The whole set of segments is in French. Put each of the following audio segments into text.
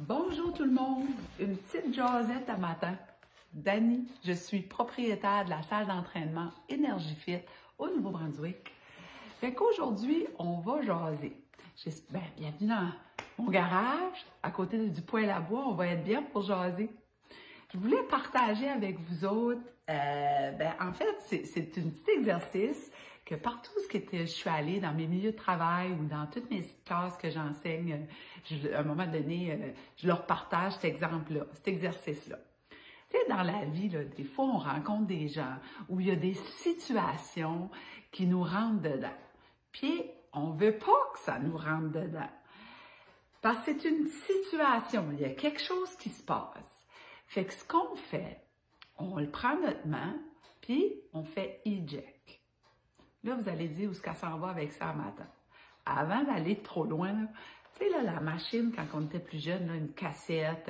Bonjour tout le monde, une petite jasette à matin. Dani, je suis propriétaire de la salle d'entraînement Énergie Fit au Nouveau-Brunswick. Fait qu'aujourd'hui, on va jaser. Bienvenue dans mon garage, à côté du poêle à bois, on va être bien pour jaser. Je voulais partager avec vous autres, en fait, c'est un petit exercice que partout où je suis allée, dans mes milieux de travail ou dans toutes mes classes que j'enseigne, à un moment donné, je leur partage cet exemple-là, cet exercice-là. Tu sais, dans la vie, là, des fois, on rencontre des gens où il y a des situations qui nous rentrent dedans. Puis, on ne veut pas que ça nous rentre dedans. Parce que c'est une situation, il y a quelque chose qui se passe. Fait que ce qu'on fait, on le prend notre main, puis on fait eject. Là, vous allez dire où est-ce qu'elle s'en va avec ça matin. Avant d'aller trop loin, tu sais, là, la machine, quand on était plus jeune, là, une cassette,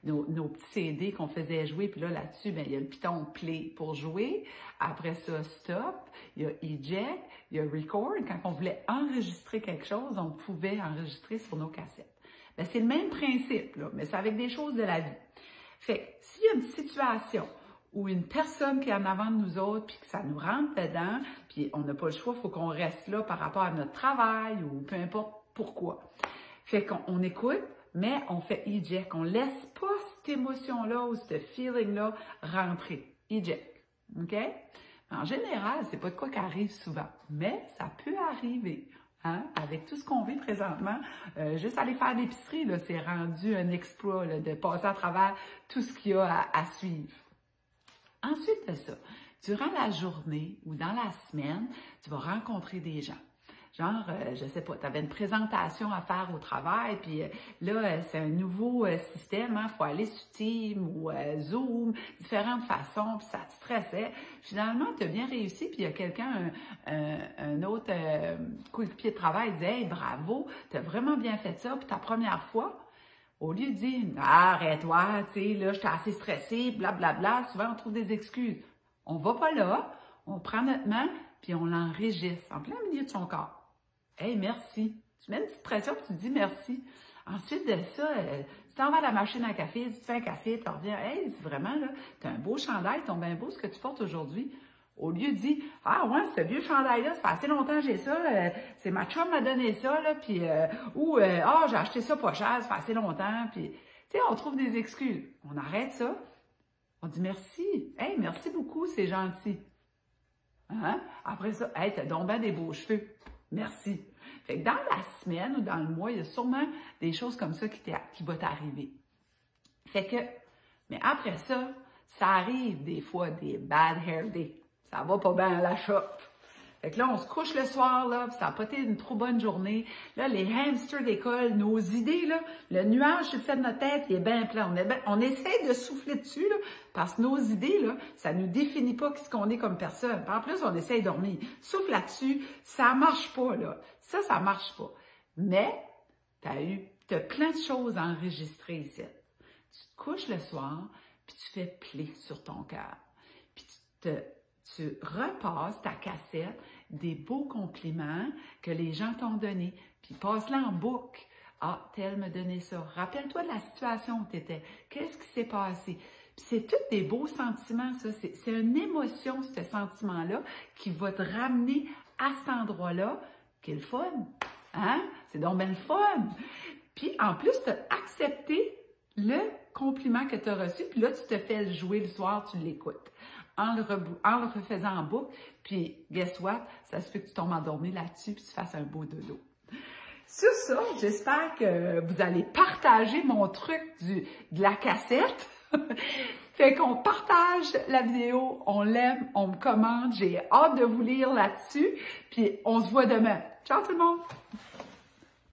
nos petits CD qu'on faisait jouer, puis là-dessus, il y a le piton play pour jouer. Après ça, stop, il y a eject, il y a record. Quand on voulait enregistrer quelque chose, on pouvait enregistrer sur nos cassettes. C'est le même principe, là, mais c'est avec des choses de la vie. Fait que s'il y a une situation ou une personne qui est en avant de nous autres, puis que ça nous rentre dedans, puis on n'a pas le choix, il faut qu'on reste là par rapport à notre travail ou peu importe pourquoi. Fait qu'on écoute, mais on fait eject. On laisse pas cette émotion-là ou ce feeling-là rentrer. Eject. OK? En général, c'est pas de quoi qui arrive souvent, mais ça peut arriver. Hein? Avec tout ce qu'on vit présentement, juste aller faire l'épicerie, là, c'est rendu un exploit là, de passer à travers tout ce qu'il y a à suivre. Ensuite de ça, durant la journée ou dans la semaine, tu vas rencontrer des gens. Genre, je sais pas, tu avais une présentation à faire au travail, puis là, c'est un nouveau système, il faut aller sur Teams ou Zoom, différentes façons, puis ça te stressait. Finalement, tu as bien réussi, puis il y a quelqu'un, un autre coéquipier de travail, disait « Hey, bravo, tu as vraiment bien fait ça, puis ta première fois ». Au lieu de dire « Arrête-toi, tu sais, là, j'étais assez stressée, blablabla », souvent on trouve des excuses. On va pas là, on prend notre main, puis on l'enregistre en plein milieu de son corps. « Hey, merci ». Tu mets une petite pression, puis tu dis « merci ». Ensuite de ça, tu t'en vas à la machine à café, tu te fais un café, tu reviens « Hey, c'est vraiment, là, t'as un beau chandail, c'est bien beau ce que tu portes aujourd'hui ». Au lieu de dire « Ah ouais, ce vieux chandail-là, ça fait assez longtemps que j'ai ça, c'est ma chum m'a donné ça, là, puis j'ai acheté ça pas cher, ça fait assez longtemps, puis tu sais, on trouve des excuses. On arrête ça, on dit merci, hey, merci beaucoup, c'est gentil. Hein? Après ça, hey, t'as donc bien des beaux cheveux, merci. Fait que dans la semaine ou dans le mois, il y a sûrement des choses comme ça qui vont t'arriver. Fait que, mais après ça, ça arrive des fois des bad hair days. Ça va pas bien à la shop. Fait que là, on se couche le soir, là, puis ça n'a pas été une trop bonne journée. Là, les hamsters d'école, nos idées, là, le nuage sur le fait de notre tête, il est bien plein. On essaie de souffler dessus, là, parce que nos idées, là, ça nous définit pas ce qu'on est comme personne. Puis en plus, on essaie de dormir. Souffle là-dessus, ça marche pas, là. Ça marche pas. Mais, t'as plein de choses enregistrées ici. Tu te couches le soir, puis tu fais play sur ton cœur. Puis tu repasses ta cassette des beaux compliments que les gens t'ont donnés, puis passe-la en boucle. Ah, tel me donnait ça. Rappelle-toi de la situation où tu étais. Qu'est-ce qui s'est passé? Puis c'est tous des beaux sentiments, ça. C'est une émotion, ce sentiment-là, qui va te ramener à cet endroit-là, qui est le fun. Hein? C'est donc bien le fun. Puis en plus, tu as accepté le compliment que tu as reçu, puis là, tu te fais le jouer le soir, tu l'écoutes. En le refaisant en boucle, puis guess what? Ça se fait que tu tombes endormi là-dessus, puis tu fasses un beau dodo. Sur ça, j'espère que vous allez partager mon truc de la cassette. Fait qu'on partage la vidéo, on l'aime, on me commente, j'ai hâte de vous lire là-dessus, puis on se voit demain. Ciao tout le monde!